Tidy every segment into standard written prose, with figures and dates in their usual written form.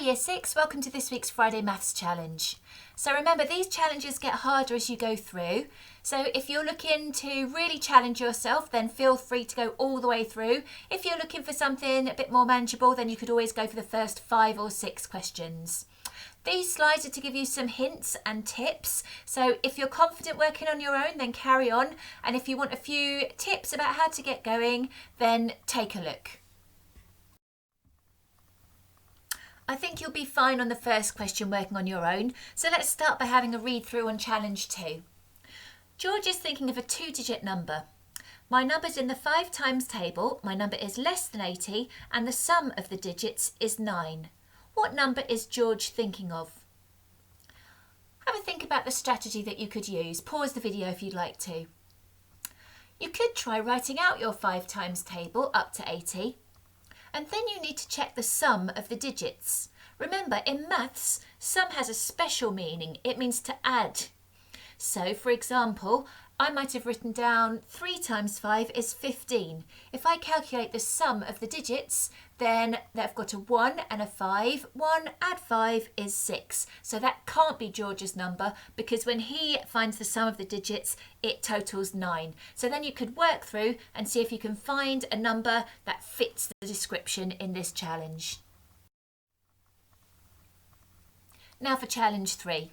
Year 6, welcome to this week's Friday Maths Challenge. So remember, these challenges get harder as you go through. So if you're looking to really challenge yourself, then feel free to go all the way through. If you're looking for something a bit more manageable, then you could always go for the first 5 or 6 questions. These slides are to give you some hints and tips. So if you're confident working on your own, then carry on. And if you want a few tips about how to get going, then take a look. I think you'll be fine on the first question working on your own. So let's start by having a read through on challenge 2. George is thinking of a 2-digit number. My number's in the 5 times table, my number is less than 80 and the sum of the digits is 9. What number is George thinking of? Have a think about the strategy that you could use. Pause the video if you'd like to. You could try writing out your 5 times table up to 80. And then you need to check the sum of the digits. Remember, in maths, sum has a special meaning. It means to add. So, for example, I might have written down 3 times 5 is 15. If I calculate the sum of the digits, then they've got a 1 and a 5. 1 add 5 is 6. So that can't be George's number because when he finds the sum of the digits, it totals 9. So then you could work through and see if you can find a number that fits the description in this challenge. Now for challenge 3.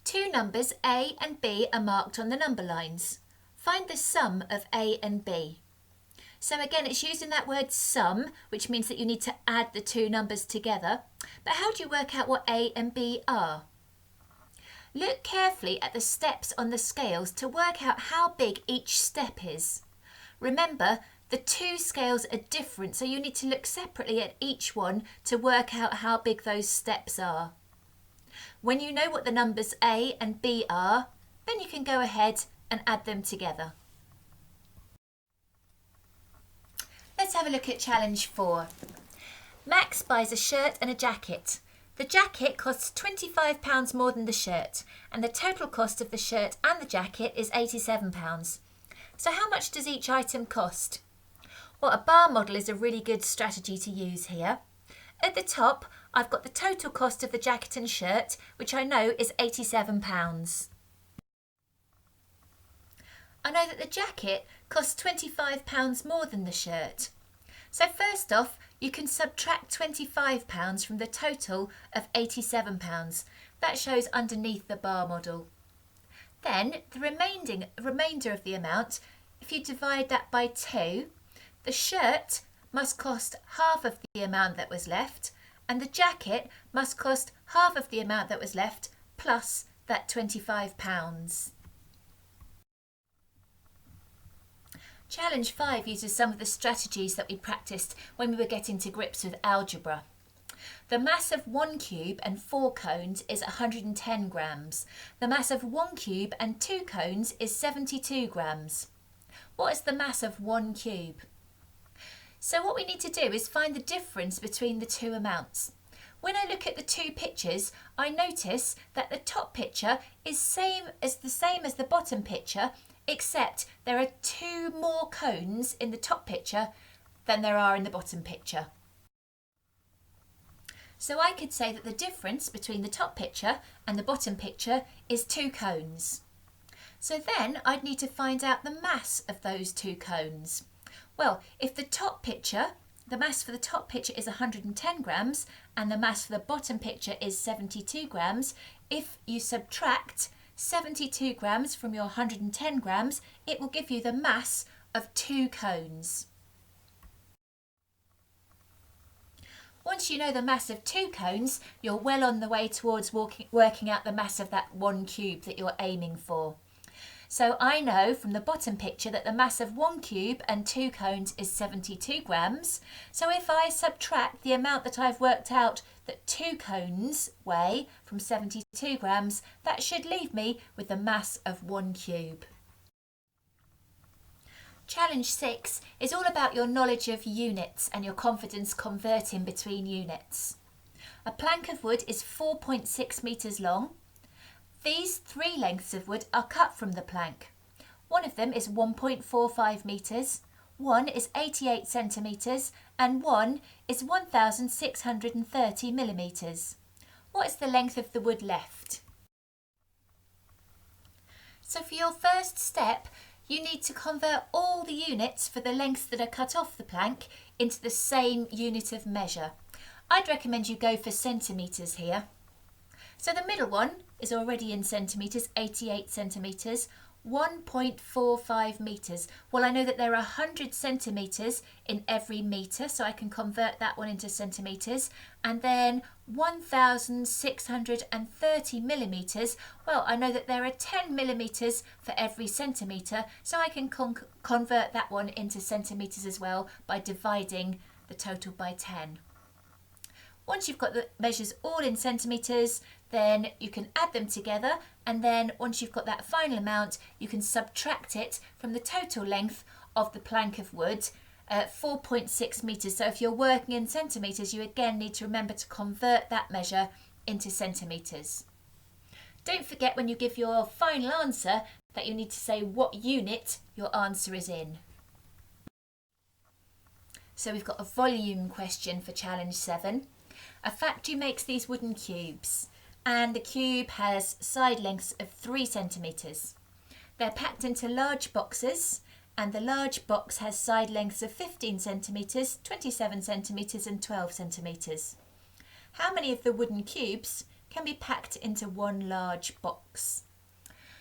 2 numbers A and B are marked on the number lines. Find the sum of A and B. So again, it's using that word sum, which means that you need to add the 2 numbers together. But how do you work out what A and B are? Look carefully at the steps on the scales to work out how big each step is. Remember, the 2 scales are different, so you need to look separately at each one to work out how big those steps are. When you know what the numbers A and B are, then you can go ahead and add them together. Let's have a look at challenge 4. Max buys a shirt and a jacket. The jacket costs £25 more than the shirt, and the total cost of the shirt and the jacket is £87. So how much does each item cost? Well, a bar model is a really good strategy to use here. At the top, I've got the total cost of the jacket and shirt, which I know is £87. I know that the jacket costs £25 more than the shirt. So first off, you can subtract £25 from the total of £87. That shows underneath the bar model. Then the remainder of the amount, if you divide that by 2, the shirt must cost half of the amount that was left, and the jacket must cost half of the amount that was left plus that £25. Challenge 5 uses some of the strategies that we practiced when we were getting to grips with algebra. The mass of 1 cube and 4 cones is 110 grams. The mass of 1 cube and 2 cones is 72 grams. What is the mass of 1 cube? So what we need to do is find the difference between the 2 amounts. When I look at the 2 pictures, I notice that the top picture is the same as the bottom picture, except there are 2 more cones in the top picture than there are in the bottom picture. So I could say that the difference between the top picture and the bottom picture is 2 cones. So then I'd need to find out the mass of those 2 cones. Well, if the mass for the top picture is 110 grams and the mass for the bottom picture is 72 grams, if you subtract 72 grams from your 110 grams, it will give you the mass of 2 cones. Once you know the mass of 2 cones, you're well on the way towards working out the mass of that 1 cube that you're aiming for. So I know from the bottom picture that the mass of 1 cube and 2 cones is 72 grams. So if I subtract the amount that I've worked out that 2 cones weigh from 72 grams, that should leave me with the mass of 1 cube. Challenge 6 is all about your knowledge of units and your confidence converting between units. A plank of wood is 4.6 metres long. These 3 lengths of wood are cut from the plank. One of them is 1.45 metres, one is 88 centimetres and one is 1,630 millimetres. What is the length of the wood left? So for your first step, you need to convert all the units for the lengths that are cut off the plank into the same unit of measure. I'd recommend you go for centimetres here. So the middle one is already in centimetres, 88 centimetres, 1.45 metres. Well, I know that there are 100 centimetres in every metre, so I can convert that one into centimetres. And then 1,630 millimetres. Well, I know that there are 10 millimetres for every centimetre, so I can convert that one into centimetres as well by dividing the total by 10. Once you've got the measures all in centimetres, then you can add them together, and then once you've got that final amount, you can subtract it from the total length of the plank of wood, 4.6 metres. So if you're working in centimetres, you again need to remember to convert that measure into centimetres. Don't forget when you give your final answer that you need to say what unit your answer is in. So we've got a volume question for challenge 7. A factory makes these wooden cubes, and the cube has side lengths of 3 centimetres. They're packed into large boxes, and the large box has side lengths of 15 centimetres, 27 centimetres and 12 centimetres. How many of the wooden cubes can be packed into one large box?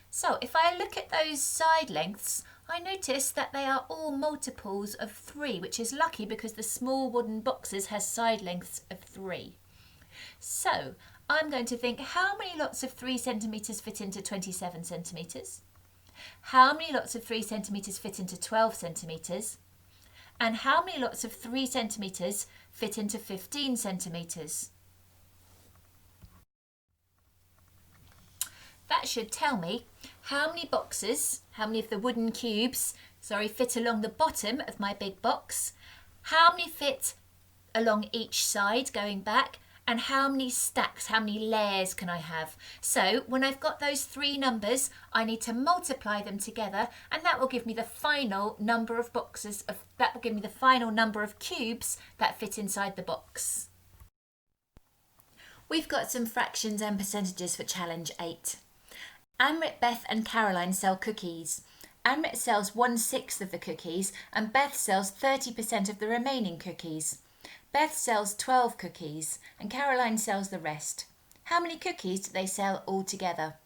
So if I look at those side lengths, I notice that they are all multiples of 3, which is lucky because the small wooden boxes has side lengths of 3. So I'm going to think, how many lots of 3 centimetres fit into 27 centimetres? How many lots of 3 centimetres fit into 12 centimetres? And how many lots of 3 centimetres fit into 15 centimetres? That should tell me how many boxes, how many of the wooden cubes, fit along the bottom of my big box, how many fit along each side going back, and how many stacks, how many layers can I have? So when I've got those 3 numbers, I need to multiply them together, and that will give me the final number of boxes, that will give me the final number of cubes that fit inside the box. We've got some fractions and percentages for challenge 8. Amrit, Beth and Caroline sell cookies. Amrit sells 1/6 of the cookies and Beth sells 30% of the remaining cookies. Beth sells 12 cookies and Caroline sells the rest. How many cookies do they sell altogether?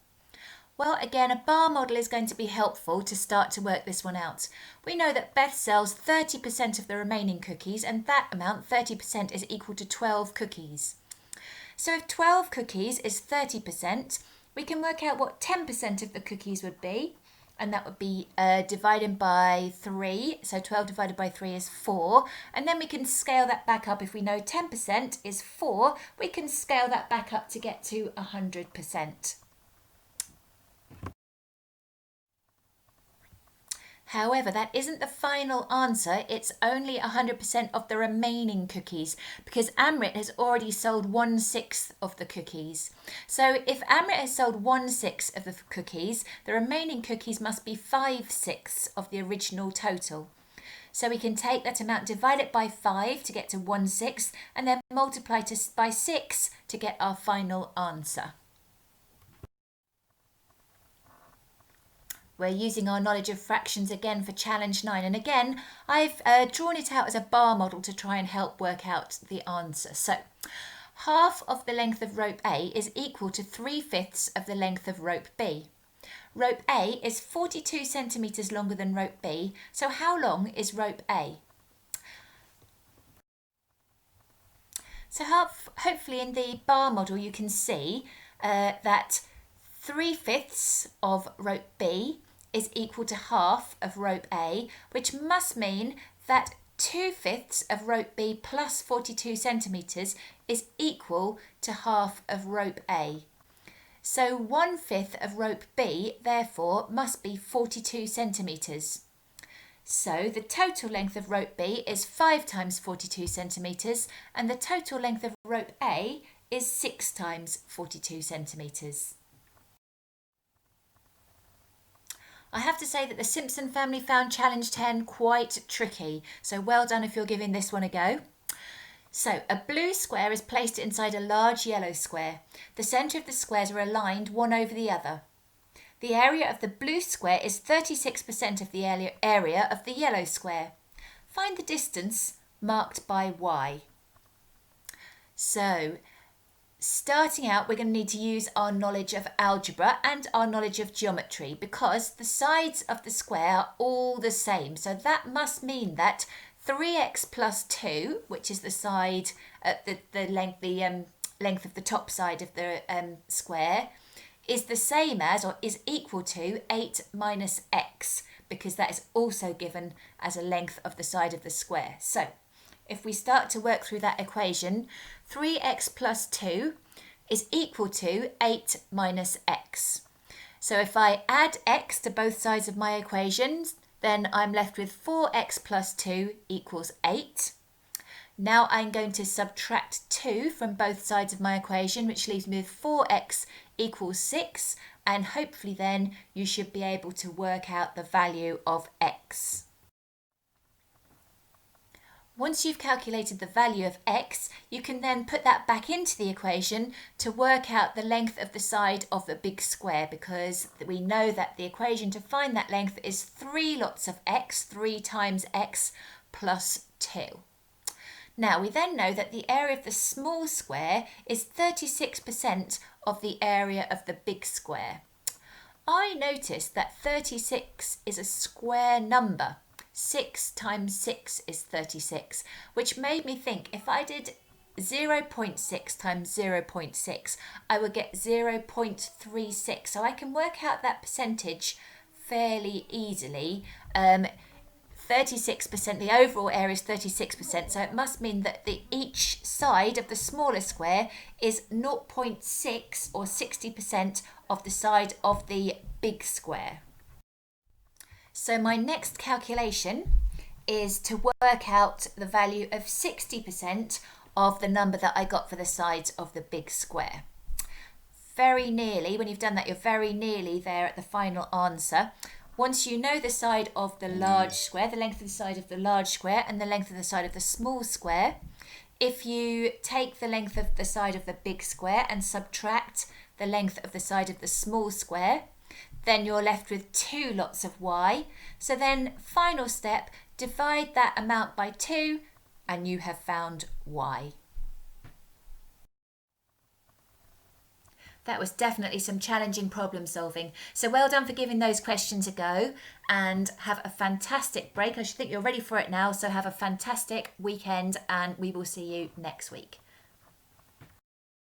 Well, again, a bar model is going to be helpful to start to work this one out. We know that Beth sells 30% of the remaining cookies, and that amount, 30%, is equal to 12 cookies. So if 12 cookies is 30%, we can work out what 10% of the cookies would be, and that would be divided by 3. So 12 divided by 3 is 4, and then we can scale that back up. If we know 10% is 4, we can scale that back up to get to 100%. However, that isn't the final answer. It's only 100% of the remaining cookies because Amrit has already sold 1/6 of the cookies. So if Amrit has sold 1/6 of the cookies, the remaining cookies must be 5/6 of the original total. So we can take that amount, divide it by 5 to get to 1/6, and then multiply by 6 to get our final answer. We're using our knowledge of fractions again for challenge 9, and again I've drawn it out as a bar model to try and help work out the answer. So half of the length of rope A is equal to 3/5 of the length of rope B. Rope A is 42 centimetres longer than rope B, so how long is rope A? So hopefully in the bar model you can see that 3/5 of rope B is equal to half of rope A, which must mean that 2/5 of rope B plus 42 centimetres is equal to half of rope A. So 1/5 of rope B, therefore, must be 42 centimetres. So the total length of rope B is 5 times 42 centimetres, and the total length of rope A is 6 times 42 centimetres. I have to say that the Simpson family found challenge 10 quite tricky, so well done if you're giving this one a go. So a blue square is placed inside a large yellow square. The centre of the squares are aligned one over the other. The area of the blue square is 36% of the area of the yellow square. Find the distance marked by Y. So, starting out, we're going to need to use our knowledge of algebra and our knowledge of geometry because the sides of the square are all the same. So that must mean that 3x plus 2, which is the side, the length of the top side of the square, is the same as or is equal to 8 minus x, because that is also given as a length of the side of the square. So if we start to work through that equation, 3x plus 2 is equal to 8 minus x. So if I add x to both sides of my equations, then I'm left with 4x plus 2 equals 8. Now I'm going to subtract 2 from both sides of my equation, which leaves me with 4x equals 6, and hopefully then you should be able to work out the value of x. Once you've calculated the value of x, you can then put that back into the equation to work out the length of the side of the big square, because we know that the equation to find that length is 3 lots of x, 3 times x plus 2. Now we then know that the area of the small square is 36% of the area of the big square. I noticed that 36 is a square number. 6 times 6 is 36, which made me think if I did 0.6 times 0.6, I would get 0.36. So I can work out that percentage fairly easily. 36%, the overall area is 36%, so it must mean that each side of the smaller square is 0.6 or 60% of the side of the big square. So my next calculation is to work out the value of 60% of the number that I got for the sides of the big square. Very nearly, when you've done that, you're very nearly there at the final answer. Once you know the side of the large square, the length of the side of the large square and the length of the side of the small square, if you take the length of the side of the big square and subtract the length of the side of the small square, then you're left with 2 lots of y. So then, final step, divide that amount by 2 and you have found y. That was definitely some challenging problem solving. So well done for giving those questions a go, and have a fantastic break. I should think you're ready for it now, so have a fantastic weekend and we will see you next week.